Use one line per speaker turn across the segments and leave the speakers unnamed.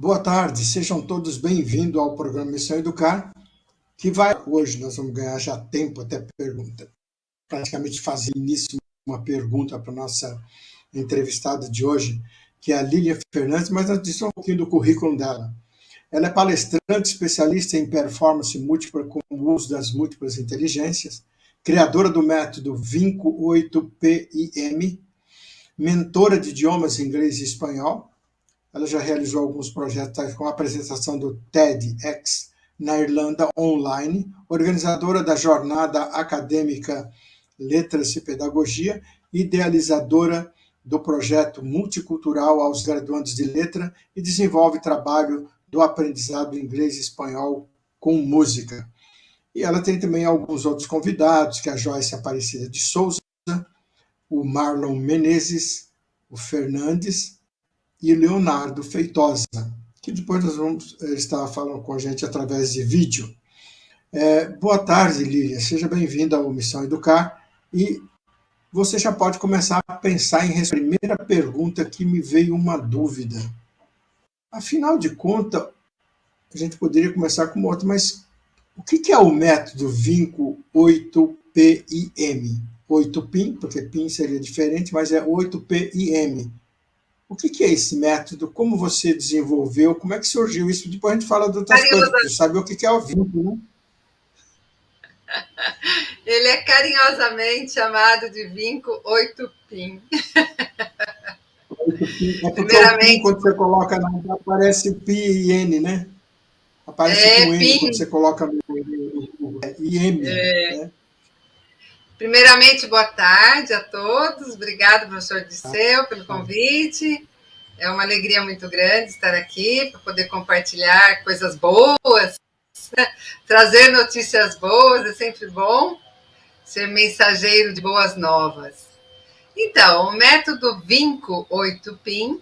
Boa tarde, sejam todos bem-vindos ao programa Missão Educar, que vai hoje, nós vamos ganhar já tempo até pergunta. Praticamente fazer início uma pergunta para a nossa entrevistada de hoje, que é a Lília Fernandes, mas antes disso, um pouquinho do currículo dela. Ela é palestrante especialista em performance múltipla com o uso das múltiplas inteligências, criadora do método Vinco 8PIM, mentora de idiomas inglês e espanhol. Ela já realizou alguns projetos com a apresentação do TEDx na Irlanda online, organizadora da jornada acadêmica Letras e Pedagogia, idealizadora do projeto multicultural aos graduandos de letra e desenvolve trabalho do aprendizado inglês e espanhol com música. E ela tem também alguns outros convidados, que é a Joyce Aparecida de Souza, o Marlon Menezes, o Fernandes e Leonardo Feitosa, que depois nós vamos estar falando com a gente através de vídeo. Boa tarde, Lília, seja bem-vinda ao Missão Educar, e você já pode começar a pensar em responder a primeira pergunta que me veio uma dúvida. Afinal de contas, a gente poderia começar com outra, mas o que é o método Vinco 8PIM? 8PIM, porque PIM seria diferente, mas é 8PIM. O que é esse método? Como você desenvolveu? Como é que surgiu isso? Depois a gente fala de outras coisas, para saber o que é o Vinco, né?
Ele é carinhosamente chamado de Vinco 8PIM.
8PIM. É porque o PIM, quando você coloca na aparece P e N, né? Aparece com N PIM. Quando você coloca no IM. Né?
Primeiramente, boa tarde a todos. Obrigado, professor Disseu, pelo convite. É uma alegria muito grande estar aqui para poder compartilhar coisas boas, trazer notícias boas, é sempre bom ser mensageiro de boas novas. Então, o método Vinco 8PIM,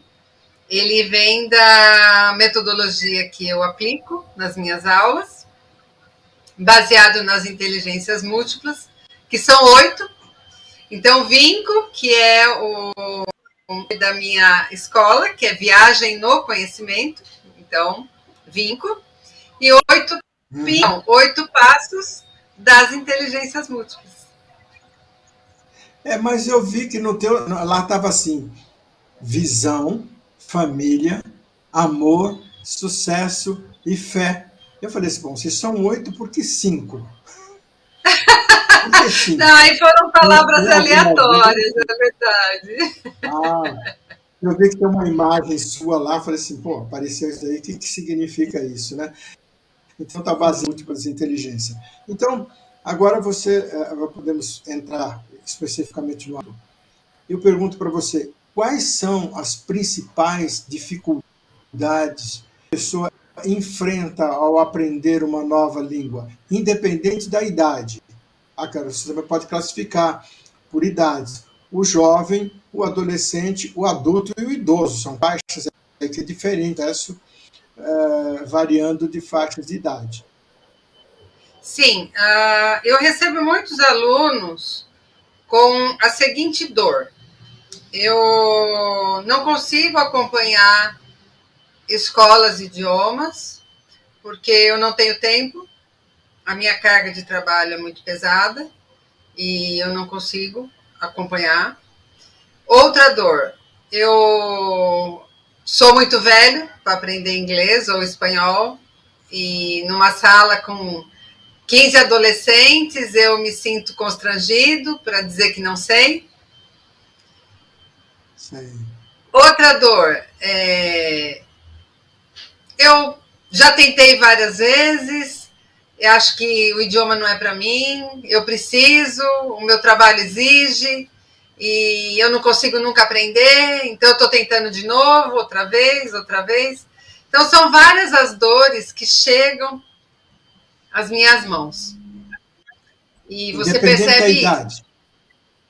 ele vem da metodologia que eu aplico nas minhas aulas, baseado nas inteligências múltiplas, que são 8. Então, Vinco, que é o nome da minha escola, que é Viagem no Conhecimento, então, Vinco, e 8PIM, 8 passos das inteligências múltiplas.
Mas eu vi que no teu, lá estava assim, visão, família, amor, sucesso e fé. Eu falei assim, bom, se são 8, por que 5?
Por que 5? Não, aí foram palavras aleatórias, é verdade.
Eu vi que tem uma imagem sua lá, falei assim, pô, apareceu isso aí, o que significa isso, né? Então está baseado em múltiplas inteligências. Então, agora podemos entrar especificamente no. Eu pergunto para você, quais são as principais dificuldades que a pessoa enfrenta ao aprender uma nova língua, independente da idade? Cara, você também pode classificar por idades. O jovem, o adolescente, o adulto e o idoso. São faixas aí que é diferente, isso variando de faixas de idade.
Sim, eu recebo muitos alunos com a seguinte dor. Eu não consigo acompanhar escolas de idiomas, porque eu não tenho tempo, a minha carga de trabalho é muito pesada e eu não consigo acompanhar. Outra dor, eu sou muito velho para aprender inglês ou espanhol, e numa sala com 15 adolescentes eu me sinto constrangido para dizer que não sei.
Sim.
Outra dor, eu já tentei várias vezes, eu acho que o idioma não é para mim, eu preciso, o meu trabalho exige, e eu não consigo nunca aprender, então eu estou tentando de novo, outra vez. Então são várias as dores que chegam às minhas mãos. E você percebe isso,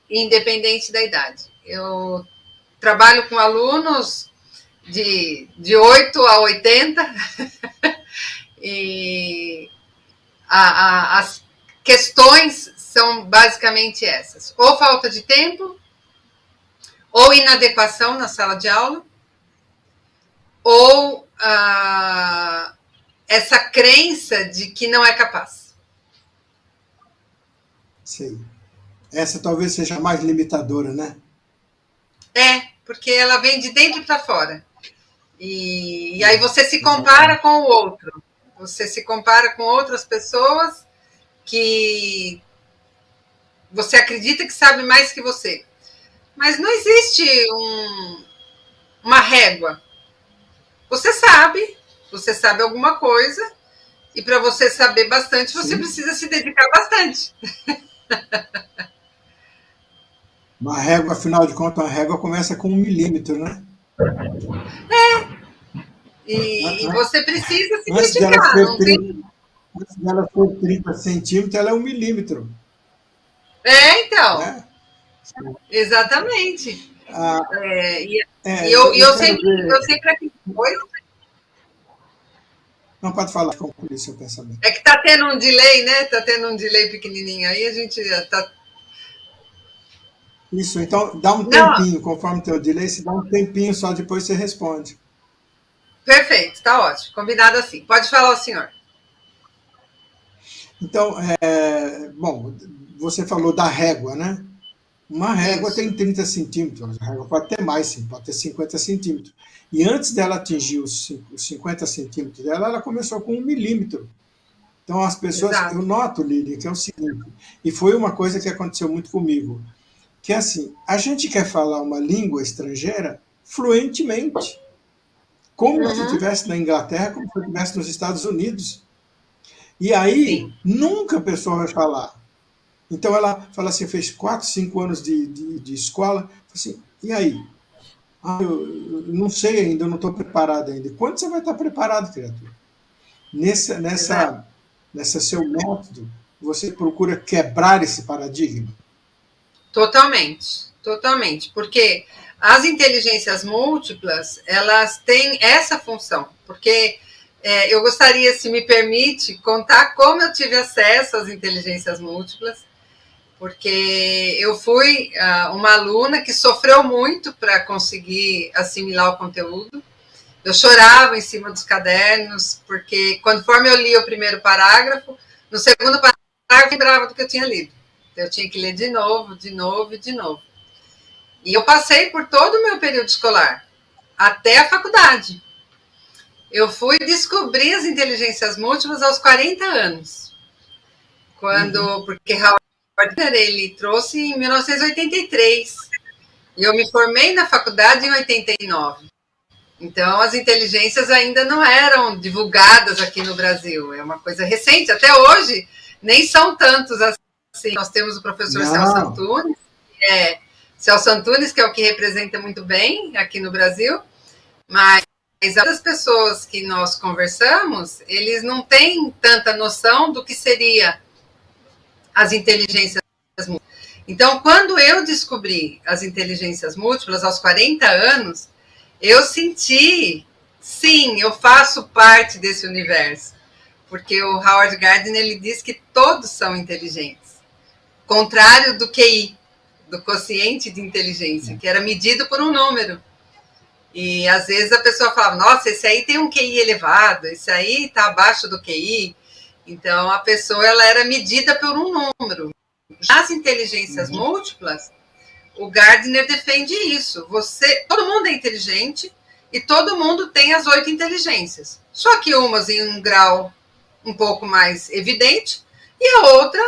independente da idade. Eu trabalho com alunos de 8 a 80 e as questões são basicamente essas: ou falta de tempo, ou inadequação na sala de aula, ou essa crença de que não é capaz?
Sei. Essa talvez seja a mais limitadora, né?
Porque ela vem de dentro para fora. E aí você se compara com o outro. Você se compara com outras pessoas que você acredita que sabe mais que você. Mas não existe uma régua. Você sabe alguma coisa, e para você saber bastante, você precisa se dedicar bastante.
Uma régua, afinal de contas, uma régua começa com 1 milímetro, né?
E você precisa se
Antes dela
dedicar,
ser
não tem...
Antes dela ser 30 centímetros, ela é 1 milímetro.
Então.
Né?
Exatamente.
Eu quero ver...
eu sempre acredito.
Não, pode falar, concluir seu pensamento.
É que tá tendo um delay, né? Tá tendo um delay pequenininho aí, a gente tá...
Isso, então dá um tempinho, conforme tem o delay, se dá um tempinho só, depois você responde.
Perfeito, tá ótimo. Combinado assim. Pode falar o senhor.
Então, bom, você falou da régua, né? Uma régua tem 30 centímetros, a régua pode ter mais, sim, pode ter 50 centímetros. E antes dela atingir os 50 centímetros dela, ela começou com 1 milímetro. Então, as pessoas...
Exato.
Eu noto, Lídia, que é o seguinte, e foi uma coisa que aconteceu muito comigo, que é assim, a gente quer falar uma língua estrangeira fluentemente, como se estivesse na Inglaterra, como se estivesse nos Estados Unidos. E aí, nunca a pessoa vai falar. Então, ela fala assim, fez 4, 5 anos de escola, assim, e aí? Eu não sei ainda, eu não estou preparado ainda. Quando você vai estar preparado, criatura? Nessa seu método, você procura quebrar esse paradigma?
Totalmente. Porque as inteligências múltiplas, elas têm essa função. Porque eu gostaria, se me permite, contar como eu tive acesso às inteligências múltiplas, porque eu fui uma aluna que sofreu muito para conseguir assimilar o conteúdo. Eu chorava em cima dos cadernos, porque conforme eu lia o primeiro parágrafo, no segundo parágrafo eu lembrava do que eu tinha lido. Eu tinha que ler de novo. E eu passei por todo o meu período escolar, até a faculdade. Eu fui descobrir as inteligências múltiplas aos 40 anos. Porque Howard Gardner, ele trouxe em 1983. E eu me formei na faculdade em 89. Então, as inteligências ainda não eram divulgadas aqui no Brasil. É uma coisa recente. Até hoje, nem são tantos assim. Nós temos o professor Celso Antunes, Celso Antunes, que é o que representa muito bem aqui no Brasil, mas as pessoas que nós conversamos, eles não têm tanta noção do que seria as inteligências múltiplas. Então, quando eu descobri as inteligências múltiplas aos 40 anos, eu senti, sim, eu faço parte desse universo, porque o Howard Gardner, ele diz que todos são inteligentes, contrário do QI, do quociente de inteligência, que era medido por um número. E às vezes a pessoa falava, nossa, esse aí tem um QI elevado, esse aí está abaixo do QI. Então a pessoa, ela era medida por um número. Nas inteligências múltiplas, o Gardner defende isso. Todo mundo é inteligente e todo mundo tem as 8 inteligências. Só que umas em um grau um pouco mais evidente e a outra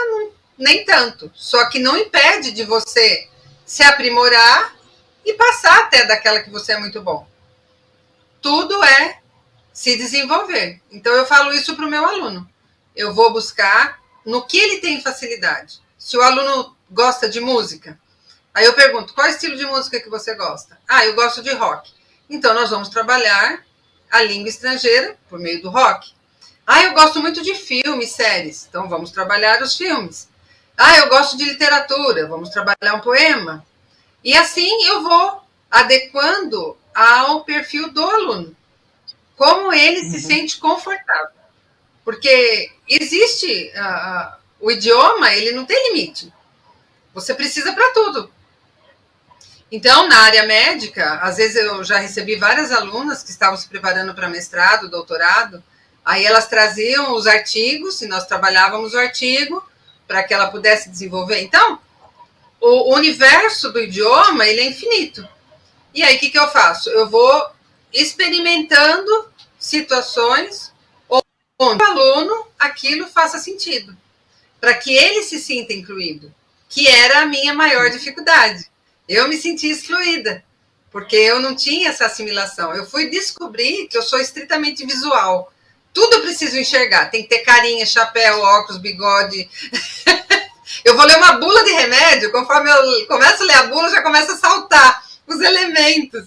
nem tanto. Só que não impede de você se aprimorar e passar até daquela que você é muito bom. Tudo é se desenvolver. Então eu falo isso para o meu aluno. Eu vou buscar no que ele tem facilidade. Se o aluno gosta de música, aí eu pergunto, qual estilo de música que você gosta? Eu gosto de rock. Então nós vamos trabalhar a língua estrangeira por meio do rock. Eu gosto muito de filmes, séries. Então vamos trabalhar os filmes. Eu gosto de literatura, vamos trabalhar um poema. E assim eu vou adequando ao perfil do aluno. Como ele se sente confortável. Porque existe o idioma, ele não tem limite. Você precisa para tudo. Então, na área médica, às vezes eu já recebi várias alunas que estavam se preparando para mestrado, doutorado, aí elas traziam os artigos, e nós trabalhávamos o artigo para que ela pudesse desenvolver. Então, o universo do idioma, ele é infinito. E aí, o que eu faço? Eu vou experimentando situações onde o aluno, aquilo faça sentido, para que ele se sinta incluído, que era a minha maior dificuldade. Eu me senti excluída, porque eu não tinha essa assimilação. Eu fui descobrir que eu sou estritamente visual. Tudo eu preciso enxergar. Tem que ter carinha, chapéu, óculos, bigode. Eu vou ler uma bula de remédio, conforme eu começo a ler a bula, já começa a saltar os elementos.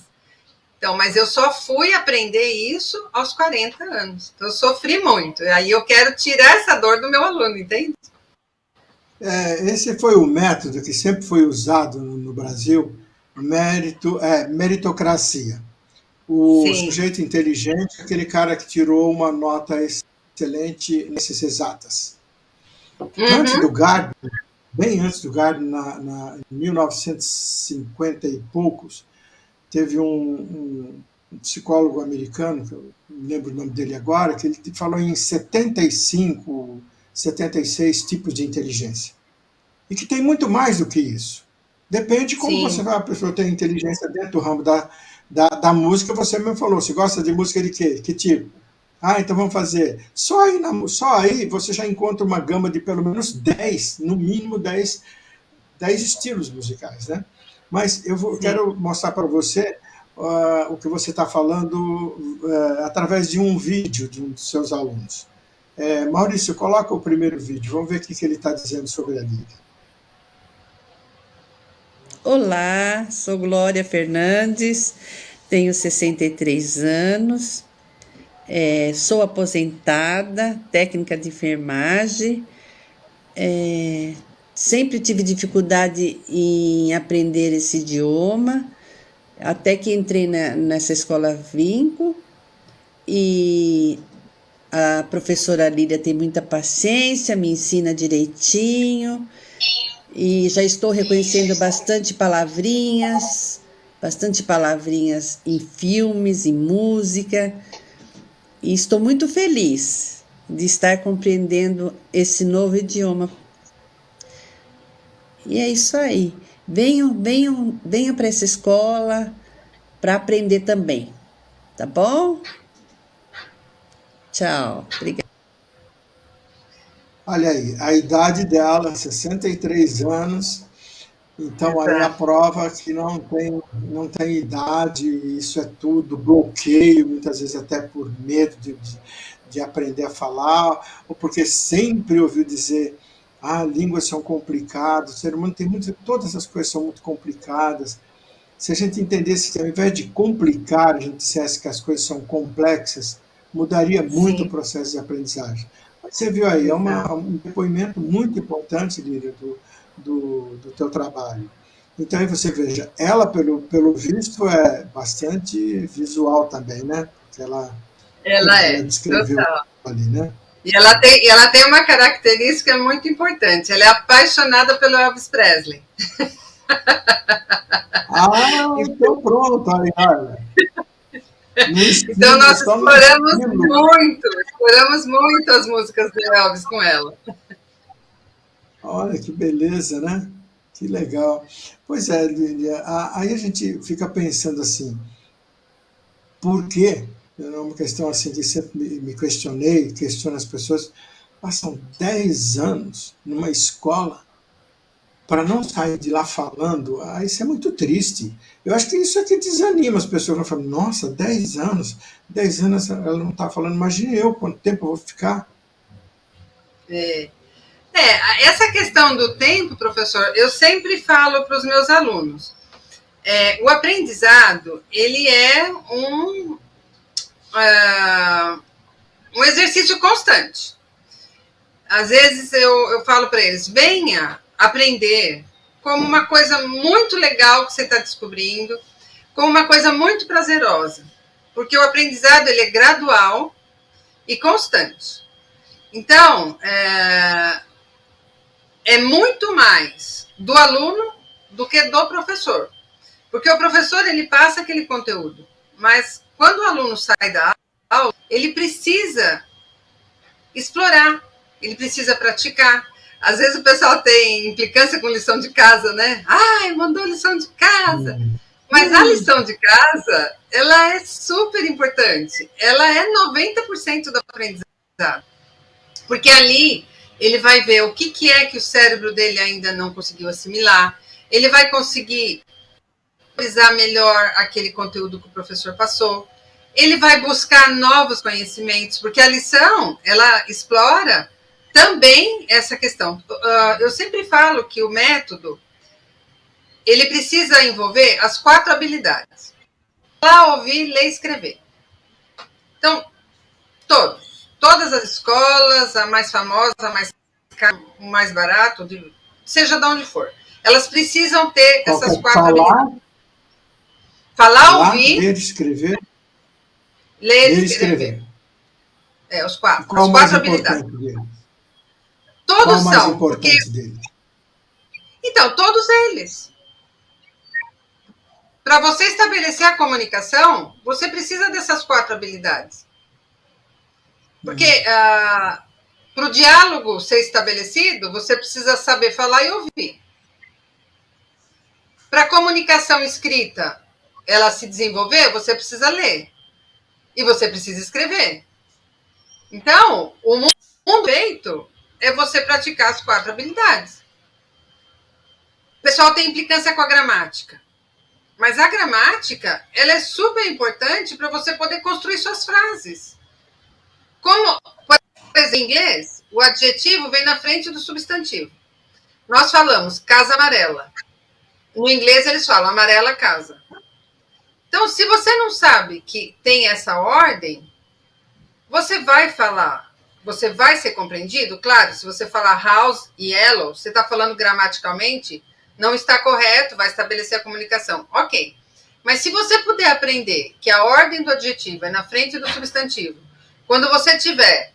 Então, mas eu só fui aprender isso aos 40 anos. Então, eu sofri muito. E aí eu quero tirar essa dor do meu aluno, entende?
Esse foi o método que sempre foi usado no Brasil, meritocracia. O
Sim.
sujeito inteligente é aquele cara que tirou uma nota excelente nessas exatas. Antes do Gardner, bem antes do Gardner, em 1950 e poucos, teve um psicólogo americano, que eu não lembro o nome dele agora, que ele falou em 75, 76 tipos de inteligência. E que tem muito mais do que isso. Depende de como você vai, a pessoa ter inteligência dentro do ramo da música. Você mesmo falou, você gosta de música de quê? Que tipo? Então vamos fazer. Só aí você já encontra uma gama de pelo menos 10, no mínimo 10 estilos musicais, né? Mas quero mostrar para você o que você está falando através de um vídeo de um dos seus alunos. Maurício, coloca o primeiro vídeo, vamos ver o que ele está dizendo sobre a lírica.
Olá, sou Glória Fernandes, tenho 63 anos, sou aposentada, técnica de enfermagem, sempre tive dificuldade em aprender esse idioma, até que entrei nessa escola Vinco, e a professora Lília tem muita paciência, me ensina direitinho, e já estou reconhecendo bastante palavrinhas em filmes, em música, e estou muito feliz de estar compreendendo esse novo idioma. E é isso aí. Venham para essa escola para aprender também, tá bom? Tchau, obrigada.
Olha aí, a idade dela, 63 anos, então aí a prova que não tem idade, isso é tudo bloqueio, muitas vezes até por medo de aprender a falar, ou porque sempre ouviu dizer, línguas são complicadas, o ser humano tem todas essas coisas são muito complicadas. Se a gente entendesse que ao invés de complicar, a gente dissesse que as coisas são complexas, mudaria muito o processo de aprendizagem. Você viu aí, é um depoimento muito importante, Lília, do teu trabalho. Então, aí você veja, ela, pelo visto, é bastante visual também, né? Porque ela descreveu
total.
Ali, né?
E ela tem uma característica muito importante, ela é apaixonada pelo Elvis Presley.
Então pronto, olha.
Então nós exploramos muito as músicas do Elvis com ela.
Olha que beleza, né? Que legal. Pois é, Lília, aí a gente fica pensando assim, por quê? É uma questão assim que sempre me questionei, questiono as pessoas, passam 10 anos numa escola para não sair de lá falando, isso é muito triste. Eu acho que isso é que desanima as pessoas. Não falam, nossa, 10 anos ela não está falando, imagine eu quanto tempo eu vou ficar.
Essa questão do tempo, professor, eu sempre falo para os meus alunos. O aprendizado, ele é um exercício constante. Às vezes eu falo para eles, venha aprender como uma coisa muito legal que você está descobrindo, como uma coisa muito prazerosa, porque o aprendizado ele é gradual e constante. Então, é muito mais do aluno do que do professor, Porque o professor, ele passa aquele conteúdo, mas quando o aluno sai da aula, ele precisa explorar, ele precisa praticar. Às vezes o pessoal tem implicância com lição de casa, né? Ai, mandou lição de casa. Mas a lição de casa, ela é super importante. Ela é 90% do aprendizado. Porque ali ele vai ver o que é que o cérebro dele ainda não conseguiu assimilar. Ele vai conseguir analisar melhor aquele conteúdo que o professor passou. Ele vai buscar novos conhecimentos, porque a lição, ela explora também essa questão. Eu sempre falo que o método, ele precisa envolver as 4 habilidades. Falar, ouvir, ler e escrever. Então, todas as escolas, a mais famosa, a mais cara, o mais barato, seja de onde for, elas precisam ter essas 4 habilidades. Falar, ouvir,
ler, escrever.
Ler e escrever. Os 4.
Qual
as 4 habilidades.
Deles?
Todos
Qual o mais
são.
importante
porque...
deles?
Então, todos eles. Para você estabelecer a comunicação, você precisa dessas 4 habilidades. Porque para o diálogo ser estabelecido, você precisa saber falar e ouvir. Para a comunicação escrita, ela se desenvolver, você precisa ler. E você precisa escrever. Então, o mundo feito é você praticar as 4 habilidades. O pessoal tem implicância com a gramática. Mas a gramática, ela é super importante para você poder construir suas frases. Como, por exemplo, em inglês, o adjetivo vem na frente do substantivo. Nós falamos casa amarela. No inglês, eles falam amarela casa. Então, se você não sabe que tem essa ordem, você vai falar, você vai ser compreendido? Claro, se você falar house e yellow, você está falando gramaticalmente, não está correto, vai estabelecer a comunicação. Ok. Mas se você puder aprender que a ordem do adjetivo é na frente do substantivo, quando você tiver,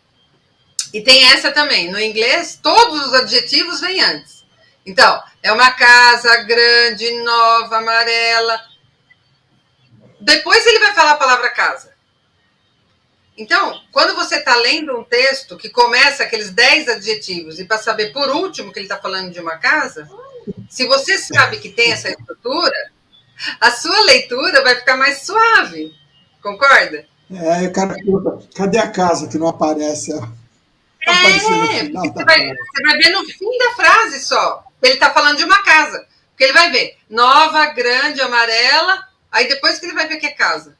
e tem essa também, no inglês, todos os adjetivos vêm antes. Então, é uma casa grande, nova, amarela. Depois ele vai falar a palavra casa. Então, quando você está lendo um texto que começa aqueles 10 adjetivos e para saber por último que ele está falando de uma casa, se você sabe que tem essa estrutura, a sua leitura vai ficar mais suave. Concorda?
O cara pergunta, cadê a casa que não aparece?
Você vai ver no fim da frase só. Ele está falando de uma casa. Porque ele vai ver nova, grande, amarela, aí depois que ele vai ver que é casa.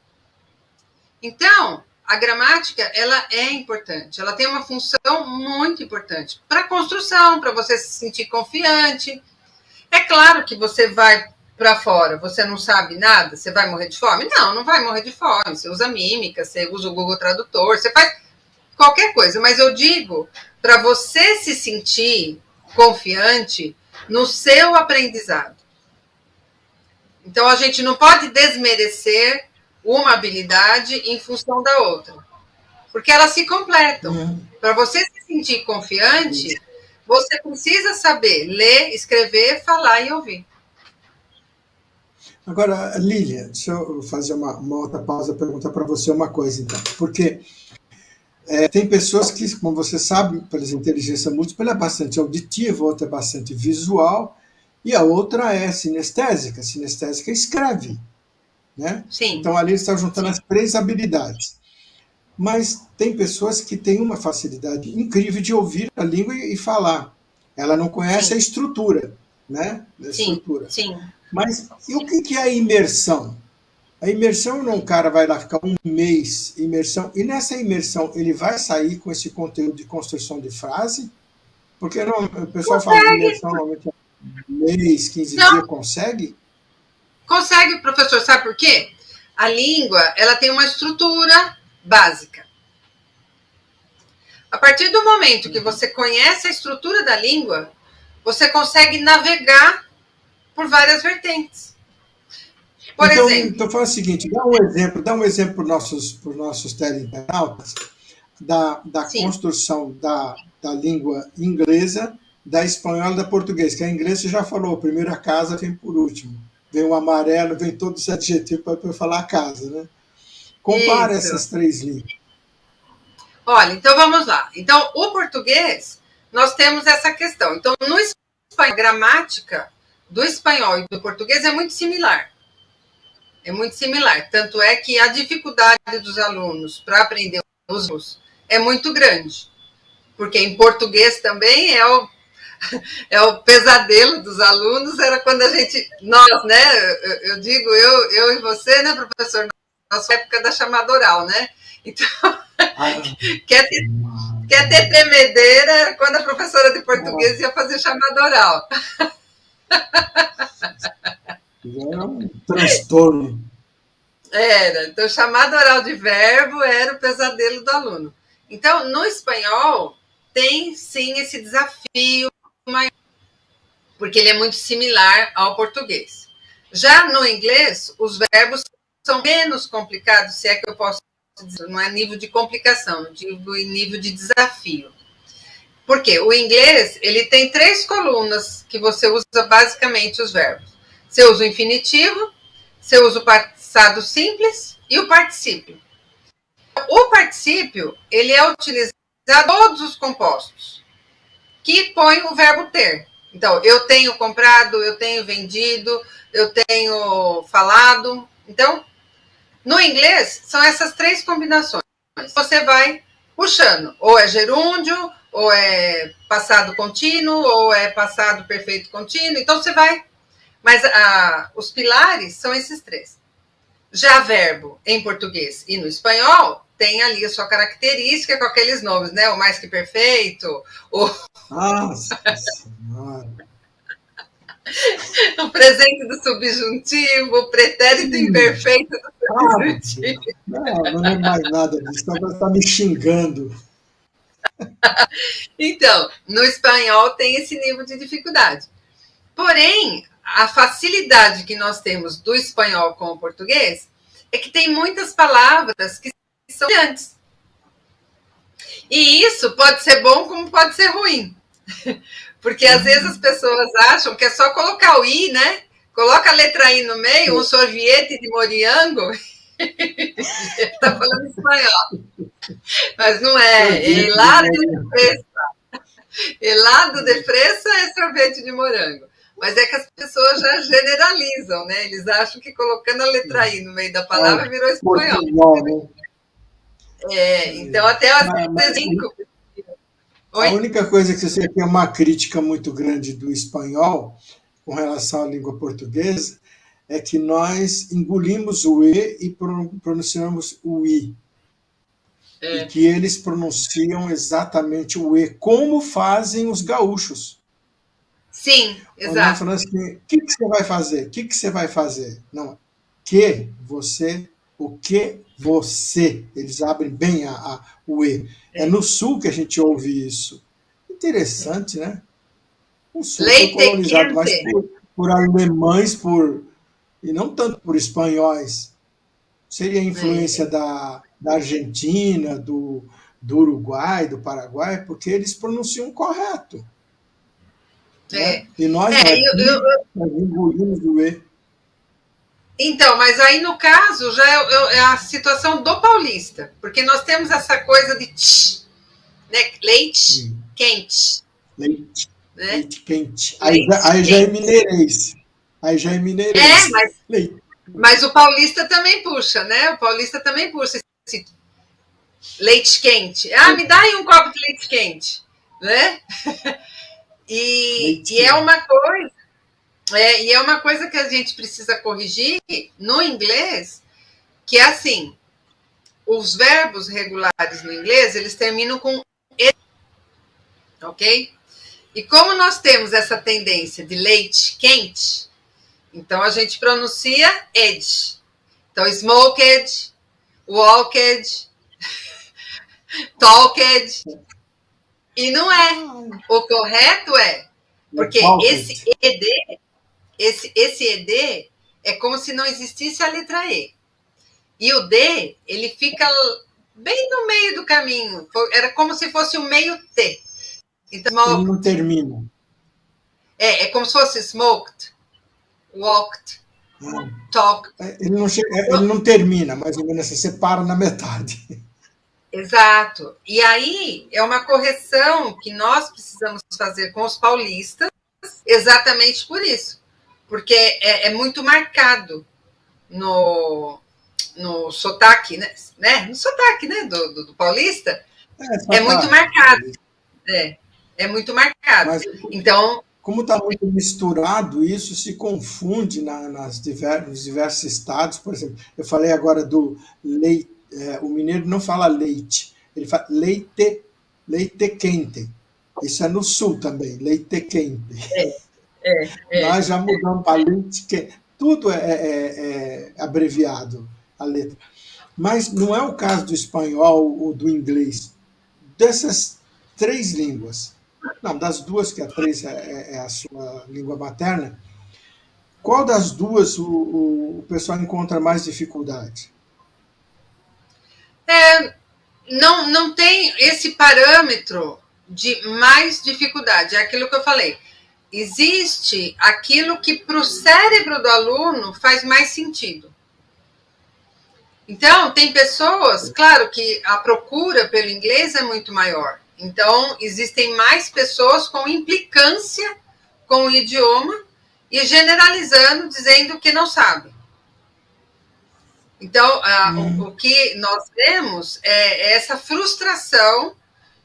Então, a gramática, ela é importante. Ela tem uma função muito importante para a construção, para você se sentir confiante. É claro que você vai para fora, você não sabe nada, você vai morrer de fome? Não, não vai morrer de fome. Você usa mímica, você usa o Google Tradutor, você faz qualquer coisa. Mas eu digo, para você se sentir confiante no seu aprendizado. Então, a gente não pode desmerecer uma habilidade em função da outra. Porque elas se completam. Para você se sentir confiante, você precisa saber ler, escrever, falar e ouvir.
Agora, Lília, deixa eu fazer uma outra pausa, perguntar para você uma coisa, então. Porque tem pessoas que, como você sabe, pela inteligência múltipla, ela é bastante auditiva, outra é bastante visual, e a outra é sinestésica. Sinestésica escreve. Né?
Sim.
Então, ali está juntando as 3 habilidades. Mas tem pessoas que têm uma facilidade incrível de ouvir a língua e falar. Ela não conhece a estrutura, né?
Sim.
Mas e o que é a imersão? A imersão não, o cara vai lá ficar um mês imersão, e nessa imersão ele vai sair com esse conteúdo de construção de frase? Porque não, o pessoal fala que imersão normalmente é um mês, 15 dias, consegue?
Consegue, professor, sabe por quê? A língua, ela tem uma estrutura básica. A partir do momento que você conhece a estrutura da língua, você consegue navegar por várias vertentes. Por exemplo...
Então faz o seguinte, dá um exemplo para os nossos teleinternautas da construção da língua inglesa, da espanhola e da portuguesa, que a inglesa você já falou, primeiro a casa vem por último. vem o amarelo, vem todos os adjetivos para eu falar a casa, né? Compara essas 3 línguas.
Olha, então vamos lá. Então, o português, nós temos essa questão. Então, no espanhol, a gramática do espanhol e do português é muito similar. É muito similar. Tanto é que a dificuldade dos alunos para aprender os verbos é muito grande. Porque em português também é o pesadelo dos alunos, era quando a gente, nós, né, eu digo eu e você, né, professor, na nossa época da chamada oral, né, então, quer ter tremedeira quando a professora de português ia fazer chamada oral.
Era um transtorno.
Era, então chamada oral de verbo era o pesadelo do aluno. Então, no espanhol, tem sim esse desafio maior, porque ele é muito similar ao português. Já no inglês, os verbos são menos complicados, se é que eu posso dizer, não é nível de complicação, não digo em nível de desafio. Por quê? O inglês, ele tem 3 colunas que você usa basicamente os verbos. Você usa o infinitivo, você usa o passado simples e o particípio. O particípio, ele é utilizado em todos os compostos que põe o verbo ter. Então, eu tenho comprado, eu tenho vendido, eu tenho falado. Então, no inglês, são essas 3 combinações. Você vai puxando, ou é gerúndio, ou é passado contínuo, ou é passado perfeito contínuo. Então, você vai... Mas os pilares são esses 3. Já verbo em português e no espanhol tem ali a sua característica com aqueles nomes, né? O mais que perfeito,
Nossa Senhora.
O presente do subjuntivo, o pretérito imperfeito do subjuntivo.
Não é mais nada disso, você está me xingando.
Então, no espanhol tem esse nível de dificuldade. Porém, a facilidade que nós temos do espanhol com o português é que tem muitas palavras que são semelhantes. E isso pode ser bom como pode ser ruim. Porque às vezes as pessoas acham que é só colocar o i, né? Coloca a letra i no meio, um sorvete de morango, está falando espanhol. Mas não é. Helado de fresa. Helado de fresa é sorvete de morango. Mas é que as pessoas já generalizam, né? Eles acham que colocando a letra i no meio da palavra virou espanhol. Então até as
a única coisa que eu sei que é uma crítica muito grande do espanhol com relação à língua portuguesa é que nós engolimos o E e pronunciamos o I. E que eles pronunciam exatamente o E, como fazem os gaúchos.
Sim, exato.
Falando assim, o que você vai fazer? O que você vai fazer? Não, o que você. Eles abrem bem o E. É no sul que a gente ouve isso. Interessante, né? O sul foi colonizado mais por alemães, e não tanto por espanhóis. Seria a influência da Argentina, do Uruguai, do Paraguai, porque eles pronunciam correto. Né? E nós engolimos o E.
Então, mas aí no caso já é a situação do paulista, porque nós temos essa coisa de tch, né? Leite quente.
Leite, né? Leite quente. Aí já é mineirês.
Mas o paulista também puxa, né? O paulista também puxa esse leite quente. Me dá aí um copo de leite quente, né? E é uma coisa. E é uma coisa que a gente precisa corrigir no inglês, que é assim, os verbos regulares no inglês, eles terminam com ed, ok? E como nós temos essa tendência de leite quente, então a gente pronuncia ed. Então, smoked, walked, talked, e não é. O correto porque esse ED é como se não existisse a letra E. E o D, ele fica bem no meio do caminho. Era como se fosse um meio T. Então,
ele não termina.
É como se fosse smoked, walked, talk.
Ele não termina, mais ou menos, você para na metade.
Exato. E aí é uma correção que nós precisamos fazer com os paulistas, exatamente por isso. Porque é muito marcado no sotaque, né? No sotaque, né? Do paulista. É muito marcado. É muito marcado.
Mas,
então,
como está muito misturado, isso se confunde nos diversos estados. Por exemplo, eu falei agora do leite. O mineiro não fala leite, ele fala leite quente. Isso é no sul também, leite quente. Nós já mudamos para leite quente. Tudo é abreviado, a letra. Mas não é o caso do espanhol ou do inglês. Dessas 3 línguas, não, das 2, que a 3 é a sua língua materna, qual das 2 o pessoal encontra mais dificuldade?
Não tem esse parâmetro de mais dificuldade. É aquilo que eu falei. Existe aquilo que para o cérebro do aluno faz mais sentido. Então, tem pessoas, claro que a procura pelo inglês é muito maior. Então, existem mais pessoas com implicância com o idioma e generalizando, dizendo que não sabem. Então, o que nós vemos é essa frustração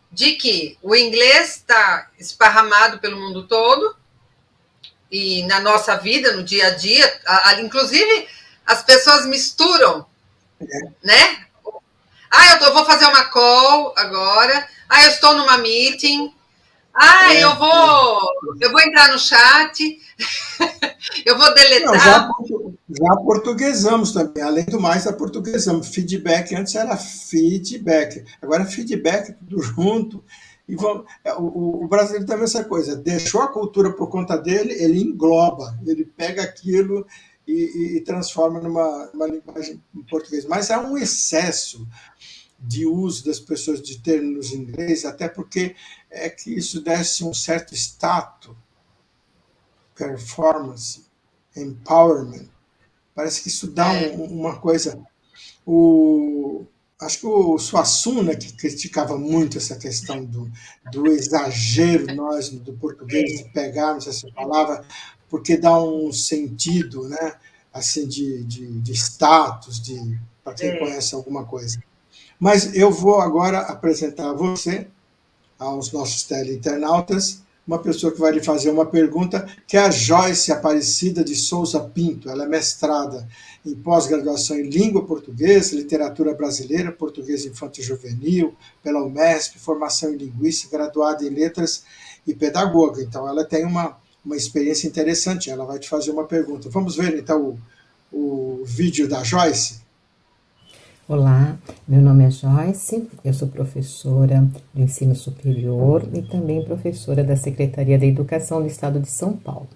de que o inglês está esparramado pelo mundo todo e na nossa vida, no dia a dia, inclusive as pessoas misturam, né? Eu vou fazer uma call agora, eu estou numa meeting, eu vou entrar no chat, eu vou deletar.
Já portuguesamos também, além do mais, portuguesamos. Feedback, antes era feedback, agora é feedback, tudo junto. E o brasileiro também essa coisa, deixou a cultura por conta dele, ele engloba, ele pega aquilo e transforma numa linguagem em português. Mas há um excesso de uso das pessoas de termos em inglês, até porque é que isso desse um certo status, performance, empowerment. Parece que isso dá uma coisa. Acho que o Suassuna, que criticava muito essa questão do exagero nós do português, de pegarmos essa palavra, porque dá um sentido, né, assim, de status, para quem conhece alguma coisa. Mas eu vou agora apresentar a você, aos nossos teleinternautas, uma pessoa que vai lhe fazer uma pergunta, que é a Joyce Aparecida de Souza Pinto. Ela é mestrada em pós-graduação em língua portuguesa, literatura brasileira, português infantil e juvenil, pela UMESP, formação em linguística, graduada em letras e pedagoga. Então, ela tem uma experiência interessante. Ela vai te fazer uma pergunta. Vamos ver, então, o vídeo da Joyce?
Olá, meu nome é Joyce, eu sou professora do ensino superior e também professora da Secretaria da Educação do Estado de São Paulo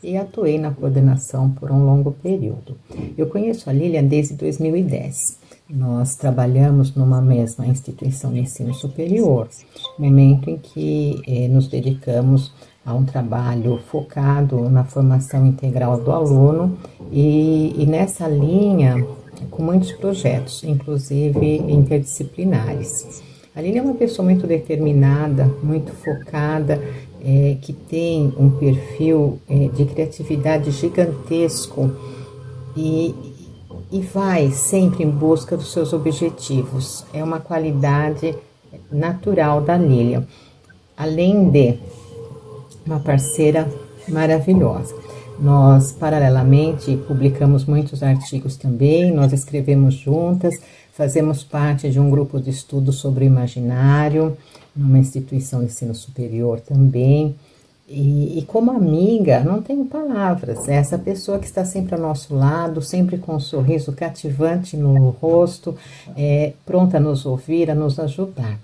e atuei na coordenação por um longo período. Eu conheço a Lilian desde 2010. Nós trabalhamos numa mesma instituição de ensino superior, momento em que nos dedicamos a um trabalho focado na formação integral do aluno e nessa linha com muitos projetos, inclusive interdisciplinares. A Lilian é uma pessoa muito determinada, muito focada, que tem um perfil de criatividade gigantesco e vai sempre em busca dos seus objetivos. É uma qualidade natural da Lilian, além de uma parceira maravilhosa. Nós, paralelamente, publicamos muitos artigos também, nós escrevemos juntas, fazemos parte de um grupo de estudo sobre o imaginário, numa instituição de ensino superior também. E como amiga, não tenho palavras, é essa pessoa que está sempre ao nosso lado, sempre com um sorriso cativante no rosto, pronta a nos ouvir, a nos ajudar.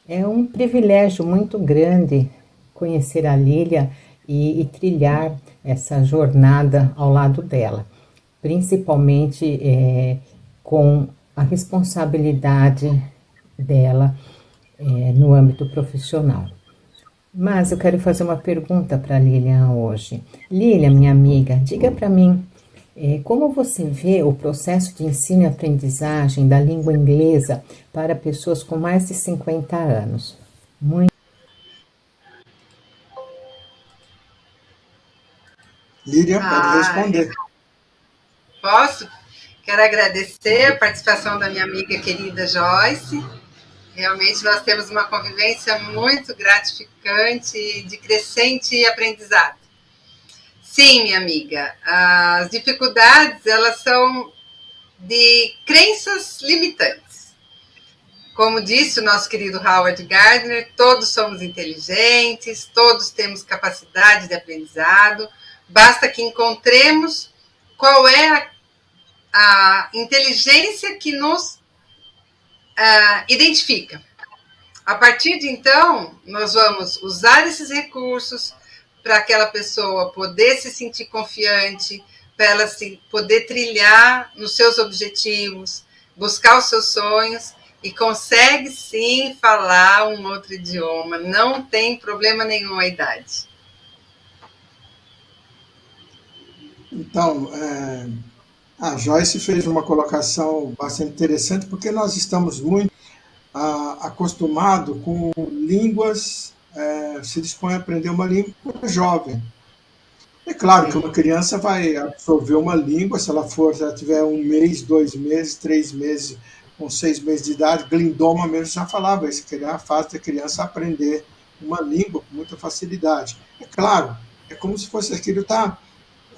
É um privilégio muito grande conhecer a Lilian e trilhar essa jornada ao lado dela, principalmente com a responsabilidade dela no âmbito profissional. Mas eu quero fazer uma pergunta para a Lilian hoje. Lilian, minha amiga, diga para mim, Como você vê o processo de ensino e aprendizagem da língua inglesa para pessoas com mais de 50 anos? Muito
Líria, pode
Ah,
responder.
posso? Quero agradecer a participação da minha amiga querida Joyce. Realmente nós temos uma convivência muito gratificante, de crescente aprendizado. Sim, minha amiga, as dificuldades, elas são de crenças limitantes. Como disse o nosso querido Howard Gardner, todos somos inteligentes, todos temos capacidade de aprendizado, basta que encontremos qual é a inteligência que nos identifica. A partir de então, nós vamos usar esses recursos para aquela pessoa poder se sentir confiante, para ela poder trilhar nos seus objetivos, buscar os seus sonhos e consegue sim falar um outro idioma. Não tem problema nenhum a idade.
Então, a Joyce fez uma colocação bastante interessante, porque nós estamos muito acostumados com línguas, se dispõe a aprender uma língua jovem. É claro que uma criança vai absorver uma língua, se ela tiver 1 mês, 2 meses, 3 meses, com 6 meses de idade, Glindoma mesmo já falava isso, que é a fase da criança aprender uma língua com muita facilidade. É claro, é como se fosse aquilo,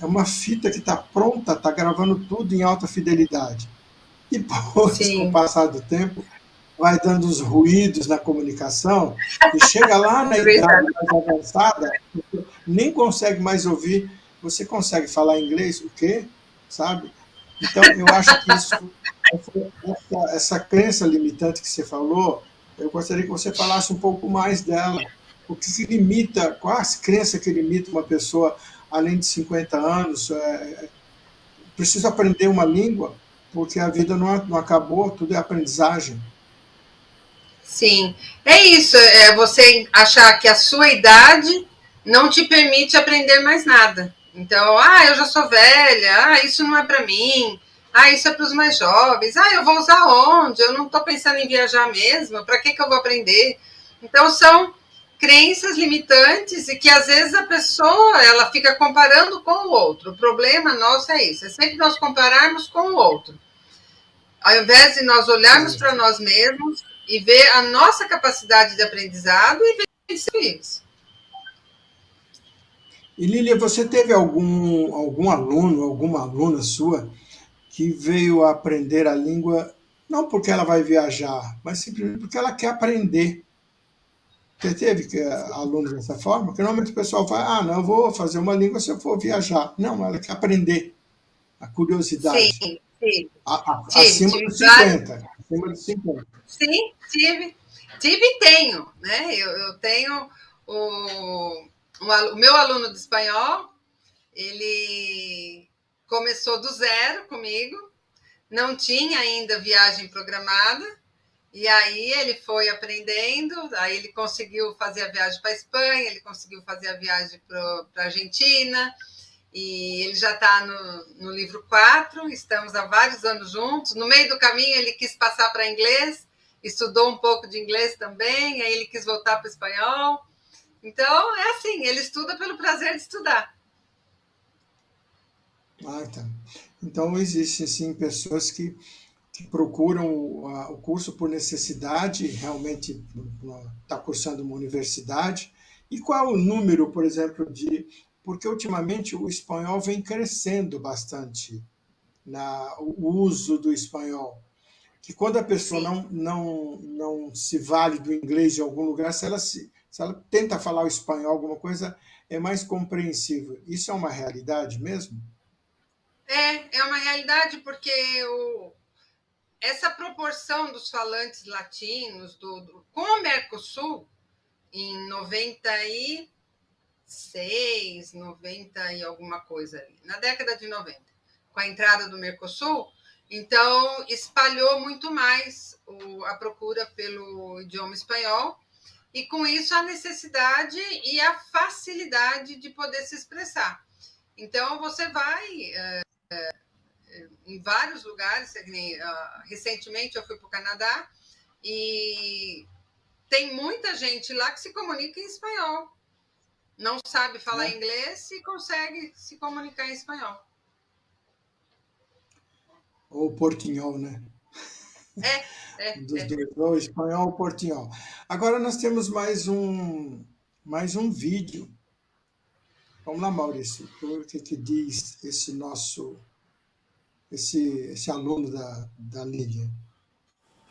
é uma fita que está pronta, está gravando tudo em alta fidelidade. Depois, com o
Sim.
passar do tempo, vai dando os ruídos na comunicação e chega lá na idade mais avançada, nem consegue mais ouvir. Você consegue falar inglês? O quê? Sabe? Então, eu acho que essa crença limitante que você falou, eu gostaria que você falasse um pouco mais dela. O que se limita, qual a crença que limita uma pessoa além de 50 anos? Preciso aprender uma língua, porque a vida não acabou, tudo é aprendizagem.
Sim, é isso, é você achar que a sua idade não te permite aprender mais nada. Então, eu já sou velha, isso não é para mim, isso é para os mais jovens, eu vou usar onde? Eu não estou pensando em viajar mesmo, para que eu vou aprender? Então, são crenças limitantes e que às vezes a pessoa ela fica comparando com o outro. O problema nosso é isso, é sempre nós compararmos com o outro. Ao invés de nós olharmos para nós mesmos e ver a nossa capacidade de aprendizado e ver isso.
E Lília, você teve algum aluno, alguma aluna sua que veio aprender a língua não porque ela vai viajar, mas simplesmente porque ela quer aprender? Você teve alunos dessa forma? Porque normalmente o pessoal fala, não, eu vou fazer uma língua se eu for viajar. Não, ela quer aprender, a
Sim,
curiosidade.
sim.
Acima
Tive
dos
vários.
50. Acima dos 50.
Sim, tive e tenho, né? Eu tenho o meu aluno de espanhol, ele começou do zero comigo, não tinha ainda viagem programada, e aí ele foi aprendendo, aí ele conseguiu fazer a viagem para a Espanha, ele conseguiu fazer a viagem para a Argentina, e ele já está no livro 4, estamos há vários anos juntos. No meio do caminho ele quis passar para inglês, estudou um pouco de inglês também, aí ele quis voltar para o espanhol. Então, é assim, ele estuda pelo prazer de estudar.
Tá. Então, existem, sim, pessoas que procuram o curso por necessidade, realmente está cursando uma universidade. E qual é o número, por exemplo, porque ultimamente o espanhol vem crescendo bastante, o uso do espanhol. Que quando a pessoa não se vale do inglês em algum lugar, se ela tenta falar o espanhol, alguma coisa, é mais compreensível. Isso é uma realidade mesmo?
É uma realidade, porque essa proporção dos falantes latinos com o Mercosul, em 96, 90 e alguma coisa ali, na década de 90, com a entrada do Mercosul, então espalhou muito mais a procura pelo idioma espanhol, e com isso a necessidade e a facilidade de poder se expressar. Então você vai em vários lugares. Recentemente eu fui para o Canadá e tem muita gente lá que se comunica em espanhol. Não sabe falar inglês e consegue se comunicar em espanhol.
Ou portinhol, né? Dos dois, ou espanhol ou portinhol. Agora nós temos mais um vídeo. Vamos lá, Maurício. O que diz esse aluno da Lídia?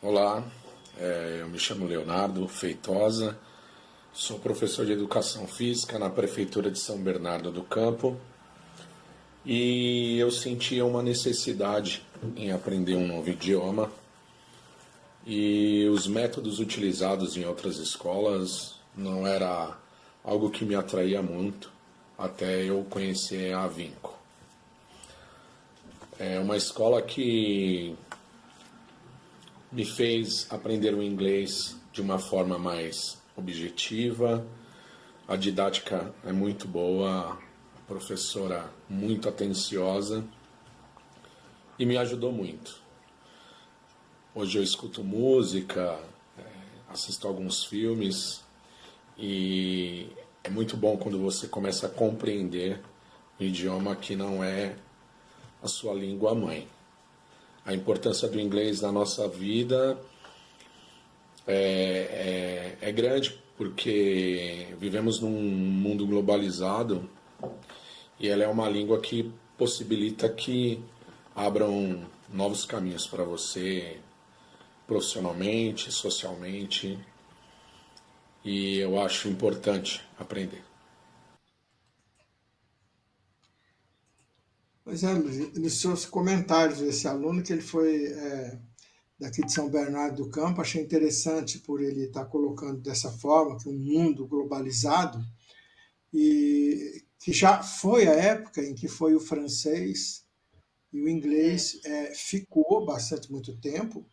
Olá, eu me chamo Leonardo Feitosa, sou professor de Educação Física na Prefeitura de São Bernardo do Campo e eu sentia uma necessidade em aprender um novo idioma e os métodos utilizados em outras escolas não era algo que me atraía muito até eu conhecer a Vinco. É uma escola que me fez aprender o inglês de uma forma mais objetiva, a didática é muito boa, a professora muito atenciosa e me ajudou muito. Hoje eu escuto música, assisto alguns filmes e é muito bom quando você começa a compreender um idioma que não é a sua língua mãe. A importância do inglês na nossa vida é grande porque vivemos num mundo globalizado e ela é uma língua que possibilita que abram novos caminhos para você profissionalmente, socialmente, e eu acho importante aprender.
Pois é, nos seus comentários, esse aluno, que ele foi daqui de São Bernardo do Campo, achei interessante por ele estar colocando dessa forma, que um mundo globalizado, e que já foi a época em que foi o francês e o inglês ficou bastante muito tempo,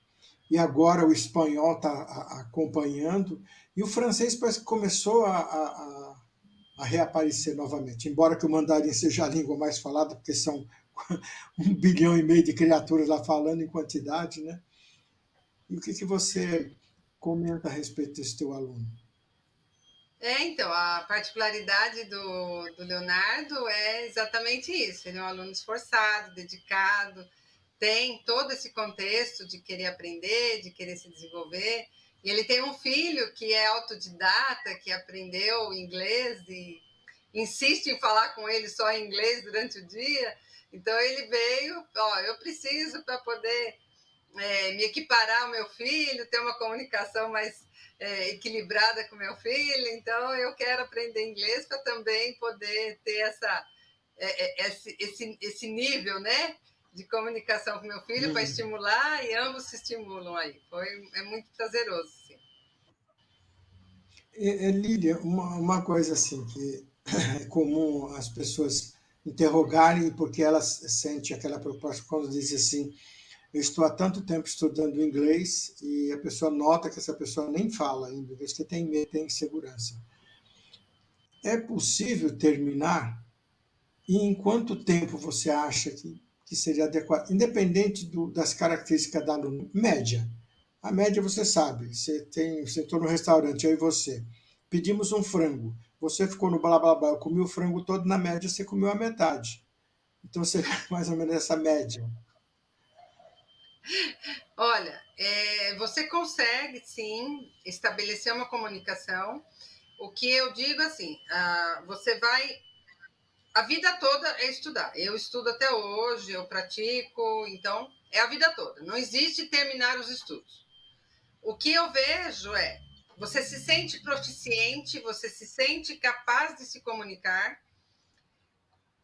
e agora o espanhol está acompanhando, e o francês parece que começou a reaparecer novamente, embora que o mandarim seja a língua mais falada, porque são 1,5 bilhão de criaturas lá falando em quantidade, né? E o que você comenta a respeito desse teu aluno?
Então, a particularidade do Leonardo é exatamente isso. Ele é um aluno esforçado, dedicado, tem todo esse contexto de querer aprender, de querer se desenvolver. E ele tem um filho que é autodidata, que aprendeu inglês e insiste em falar com ele só em inglês durante o dia. Então ele veio, eu preciso para poder me equiparar ao meu filho, ter uma comunicação mais equilibrada com meu filho. Então eu quero aprender inglês para também poder ter esse nível, né, de comunicação com meu filho, para estimular, e ambos se estimulam aí. É muito prazeroso, sim.
Lília, uma coisa assim que é comum as pessoas interrogarem, porque elas sentem aquela proposta quando dizem assim: eu estou há tanto tempo estudando inglês, e a pessoa nota que essa pessoa nem fala ainda inglês, que tem medo, tem insegurança. É possível terminar? E em quanto tempo você acha que seria adequado? Independente das características da aluna, média. A média você sabe, você entrou no restaurante, eu e você, pedimos um frango, você ficou no blá blá blá, eu comi o frango todo, na média você comeu a metade. Então seria mais ou menos essa média.
Olha, você consegue sim estabelecer uma comunicação. O que eu digo assim, você vai a vida toda é estudar. Eu estudo até hoje, eu pratico, então é a vida toda. Não existe terminar os estudos. O que eu vejo é, você se sente proficiente, você se sente capaz de se comunicar,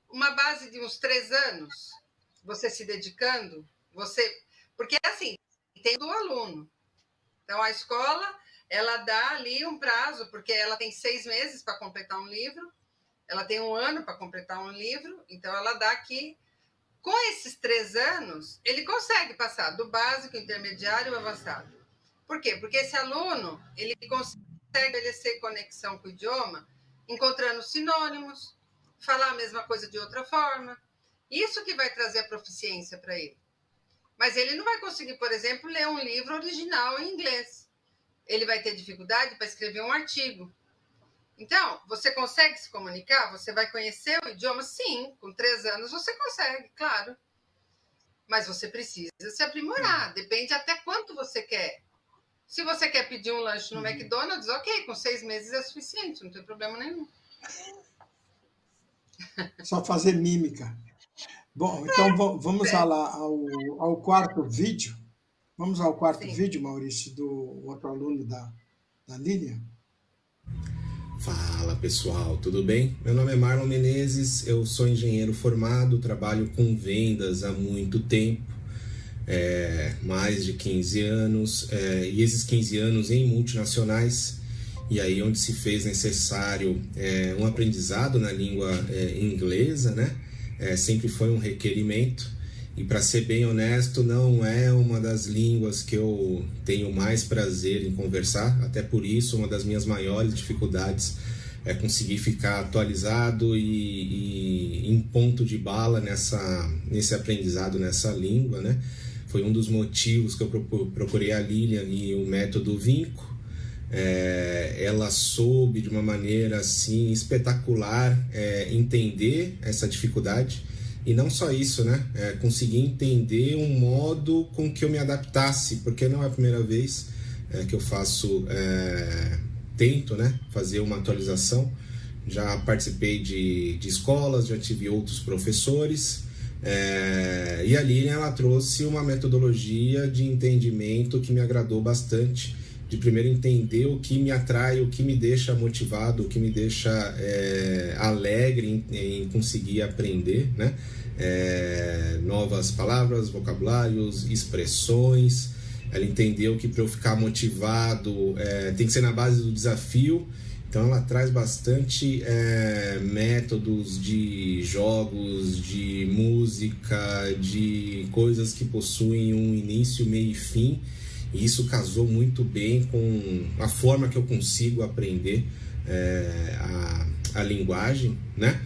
uma base de uns 3 anos, você se dedicando, porque assim, tem do aluno. Então a escola, ela dá ali um prazo, porque ela tem 6 meses para completar um livro, ela tem 1 ano para completar um livro, então ela dá aqui, com esses 3 anos, ele consegue passar do básico, intermediário e avançado. Por quê? Porque esse aluno, ele consegue estabelecer conexão com o idioma, encontrando sinônimos, falar a mesma coisa de outra forma. Isso que vai trazer a proficiência para ele. Mas ele não vai conseguir, por exemplo, ler um livro original em inglês. Ele vai ter dificuldade para escrever um artigo. Então, você consegue se comunicar? Você vai conhecer o idioma? Sim, com 3 anos você consegue, claro. Mas você precisa se aprimorar. Depende até quanto você quer. Se você quer pedir um lanche no McDonald's, ok, com 6 meses é suficiente, não tem problema nenhum.
Só fazer mímica. Bom, então vamos lá ao quarto vídeo. Vamos ao quarto vídeo, Maurício, do outro aluno da Lilian.
Fala pessoal, tudo bem? Meu nome é Marlon Menezes, eu sou engenheiro formado, trabalho com vendas há muito tempo, mais de 15 anos, e esses 15 anos em multinacionais, e aí onde se fez necessário um aprendizado na língua inglesa, né? Sempre foi um requerimento. E para ser bem honesto, não é uma das línguas que eu tenho mais prazer em conversar, até por isso uma das minhas maiores dificuldades é conseguir ficar atualizado e em ponto de bala nesse aprendizado nessa língua, né? Foi um dos motivos que eu procurei a Lilian e o método Vinco. Ela soube de uma maneira assim espetacular entender essa dificuldade. E não só isso, né? Conseguir entender um modo com que eu me adaptasse, porque não é a primeira vez que eu tento, né, fazer uma atualização. Já participei de escolas, já tive outros professores, e a Lilian, ela trouxe uma metodologia de entendimento que me agradou bastante, de primeiro entender o que me atrai, o que me deixa motivado, o que me deixa alegre em conseguir aprender, né? Novas palavras, vocabulários, expressões. Ela entendeu que para eu ficar motivado tem que ser na base do desafio. Então ela traz bastante métodos de jogos, de música, de coisas que possuem um início, meio e fim. E isso casou muito bem com a forma que eu consigo aprender a linguagem, né?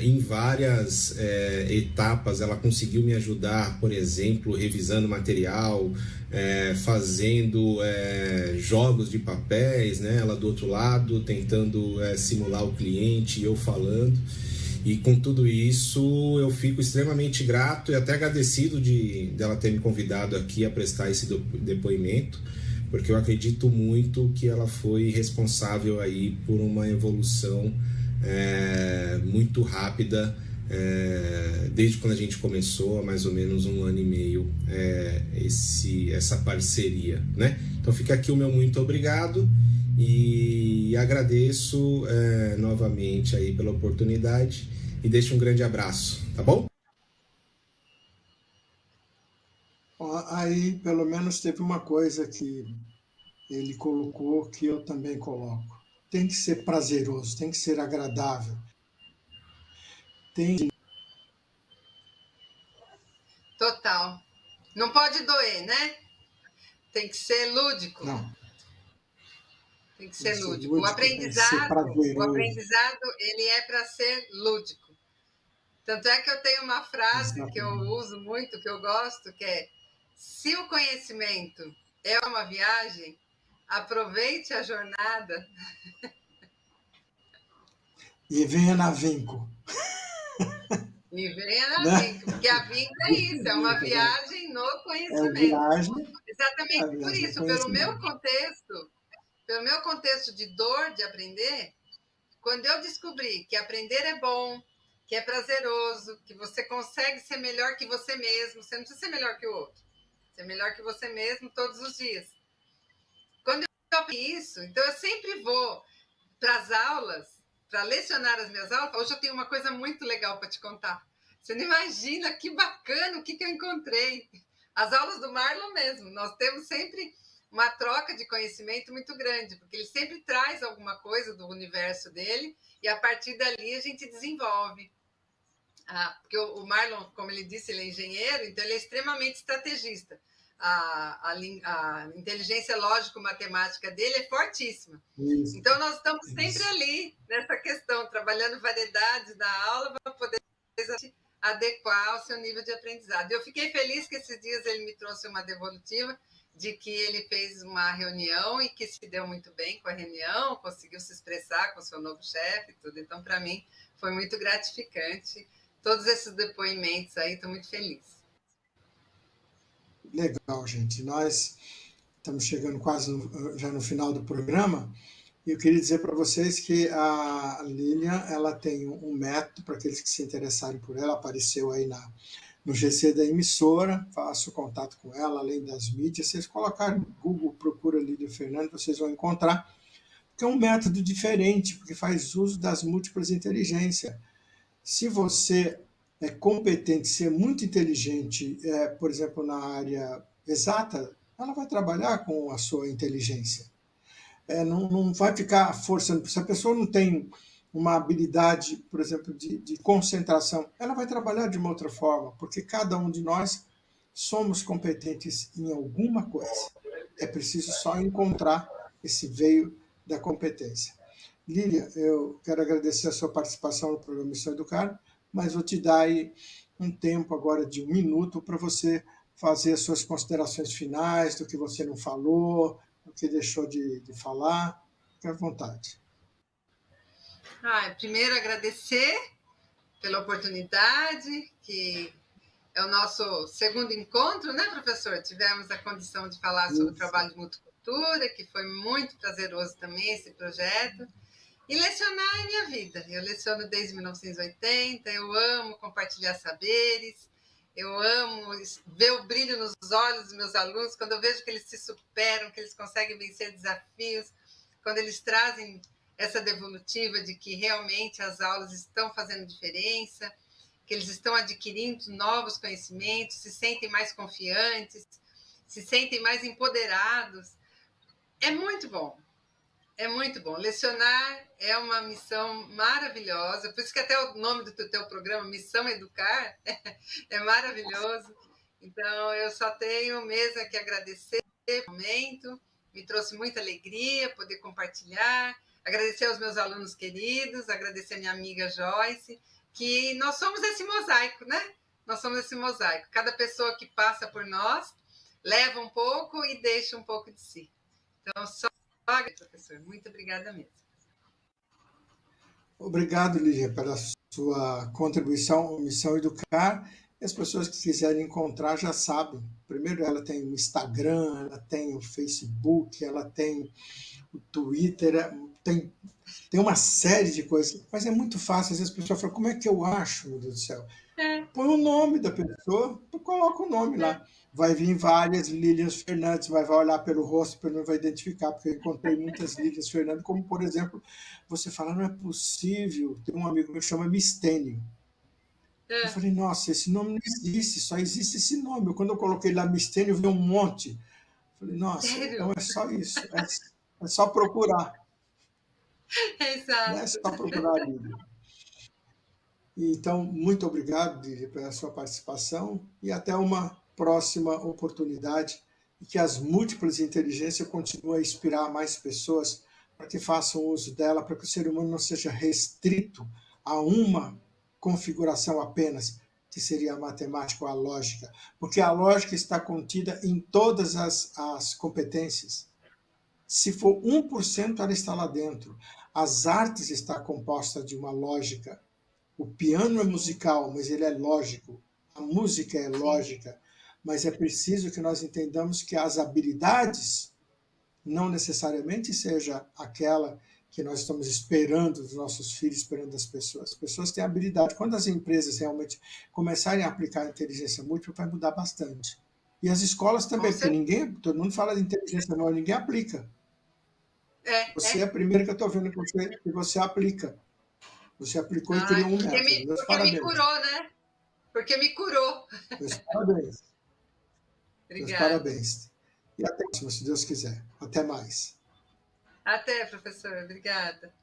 Em várias etapas ela conseguiu me ajudar, por exemplo, revisando material, fazendo jogos de papéis, né? Ela do outro lado tentando simular o cliente e eu falando. E com tudo isso eu fico extremamente grato e até agradecido dela ter me convidado aqui a prestar esse depoimento, porque eu acredito muito que ela foi responsável aí por uma evolução muito rápida, desde quando a gente começou, há mais ou menos 1 ano e meio, essa parceria, né? Então fica aqui o meu muito obrigado e agradeço novamente aí pela oportunidade e deixo um grande abraço, tá bom?
Aí pelo menos teve uma coisa que ele colocou que eu também coloco. Tem que ser prazeroso, tem que ser agradável.
Total. Não pode doer, né? Tem que ser lúdico.
Não.
Tem que ser lúdico. O aprendizado, ele é para ser lúdico. Tanto é que eu tenho uma frase que eu uso muito, que eu gosto, que é: se o conhecimento é uma viagem, aproveite a jornada.
E venha na Vinco.
E venha na Vinco, porque a Vinco é isso, é uma viagem no conhecimento. Exatamente por isso, pelo meu contexto de dor de aprender, quando eu descobri que aprender é bom, que é prazeroso, que você consegue ser melhor que você mesmo, você não precisa ser melhor que o outro, ser melhor que você mesmo todos os dias. Quando eu aprendi isso, então eu sempre vou para as aulas, para lecionar as minhas aulas. Hoje eu tenho uma coisa muito legal para te contar. Você não imagina que bacana o que eu encontrei. As aulas do Marlon mesmo, nós temos sempre uma troca de conhecimento muito grande, porque ele sempre traz alguma coisa do universo dele e a partir dali a gente desenvolve. Porque o Marlon, como ele disse, ele é engenheiro, então ele é extremamente estrategista. A inteligência lógico-matemática dele é fortíssima. Isso. Então, nós estamos sempre ali, nessa questão, trabalhando variedades na aula para poder adequar ao seu nível de aprendizado. Eu fiquei feliz que esses dias ele me trouxe uma devolutiva de que ele fez uma reunião e que se deu muito bem com a reunião, conseguiu se expressar com o seu novo chefe e tudo. Então, para mim, foi muito gratificante. Todos esses depoimentos aí, estou muito feliz.
Legal, gente. Nós estamos chegando quase já no final do programa. E eu queria dizer para vocês que a Lilian, ela tem um método para aqueles que se interessarem por ela, apareceu aí no GC da emissora, faço contato com ela, além das mídias. Se vocês colocarem no Google, procura Lilian Fernandes, vocês vão encontrar, que é um método diferente, porque faz uso das múltiplas inteligências. Se você é competente, se é muito inteligente, por exemplo, na área exata, ela vai trabalhar com a sua inteligência. Não vai ficar forçando. Se a pessoa não tem uma habilidade, por exemplo, de concentração, ela vai trabalhar de uma outra forma, porque cada um de nós somos competentes em alguma coisa. É preciso só encontrar esse veio da competência. Lilian, eu quero agradecer a sua participação no programa Missão Educar, mas vou te dar aí um tempo agora de 1 minuto para você fazer as suas considerações finais do que você não falou, do que deixou de falar. Fique à vontade.
Primeiro, agradecer pela oportunidade, que é o nosso segundo encontro, né, professor? Tivemos a condição de falar sobre o trabalho de multicultura, que foi muito prazeroso também, esse projeto. E lecionar é minha vida. Eu leciono desde 1980, eu amo compartilhar saberes, eu amo ver o brilho nos olhos dos meus alunos, quando eu vejo que eles se superam, que eles conseguem vencer desafios, quando eles trazem essa devolutiva de que realmente as aulas estão fazendo diferença, que eles estão adquirindo novos conhecimentos, se sentem mais confiantes, se sentem mais empoderados. É muito bom. É muito bom. Lecionar é uma missão maravilhosa. Por isso que até o nome do teu programa, Missão Educar, é maravilhoso. Então, eu só tenho mesmo que agradecer o momento. Me trouxe muita alegria poder compartilhar. Agradecer aos meus alunos queridos, agradecer a minha amiga Joyce, que nós somos esse mosaico, né? Nós somos esse mosaico. Cada pessoa que passa por nós leva um pouco e deixa um pouco de si. Então, só professor, muito obrigada mesmo.
Obrigado, Lígia, pela sua contribuição à Missão Educar. E as pessoas que quiserem encontrar já sabem. Primeiro, ela tem o Instagram, ela tem o Facebook, ela tem o Twitter, tem uma série de coisas, mas é muito fácil. Às vezes as pessoas falam, como é que eu acho, meu Deus do céu? Põe o nome da pessoa, coloca o nome lá. Vai vir várias Lilian Fernandes, vai olhar pelo rosto, não vai identificar, porque eu encontrei muitas Lilian Fernandes, como, por exemplo, você fala, não é possível, tem um amigo meu que chama Mistênio. Eu falei, nossa, esse nome não existe, só existe esse nome. Quando eu coloquei lá Mistênio, veio um monte. Eu falei, nossa, então é só isso, é só procurar.
Exato.
Não é só procurar a Lilian. Então, muito obrigado, Lilian, pela sua participação e até uma próxima oportunidade e que as múltiplas inteligências continuem a inspirar mais pessoas para que façam uso dela, para que o ser humano não seja restrito a uma configuração apenas, que seria a matemática ou a lógica, porque a lógica está contida em todas as competências. Se for 1%, ela está lá dentro. As artes estão compostas de uma lógica. O piano é musical, mas ele é lógico. A música é lógica. Mas é preciso que nós entendamos que as habilidades não necessariamente seja aquela que nós estamos esperando dos nossos filhos, esperando das pessoas. As pessoas têm habilidade. Quando as empresas realmente começarem a aplicar a inteligência múltipla, vai mudar bastante. E as escolas também, porque todo mundo fala de inteligência, mas ninguém aplica. Você é a primeira que eu estou vendo que você aplica. Você aplicou e criou um método. Meus parabéns.
Me curou, né? Porque me curou.
Meus parabéns.
Obrigada.
Meus parabéns. E até a próxima, se Deus quiser. Até mais.
Até, professor. Obrigada.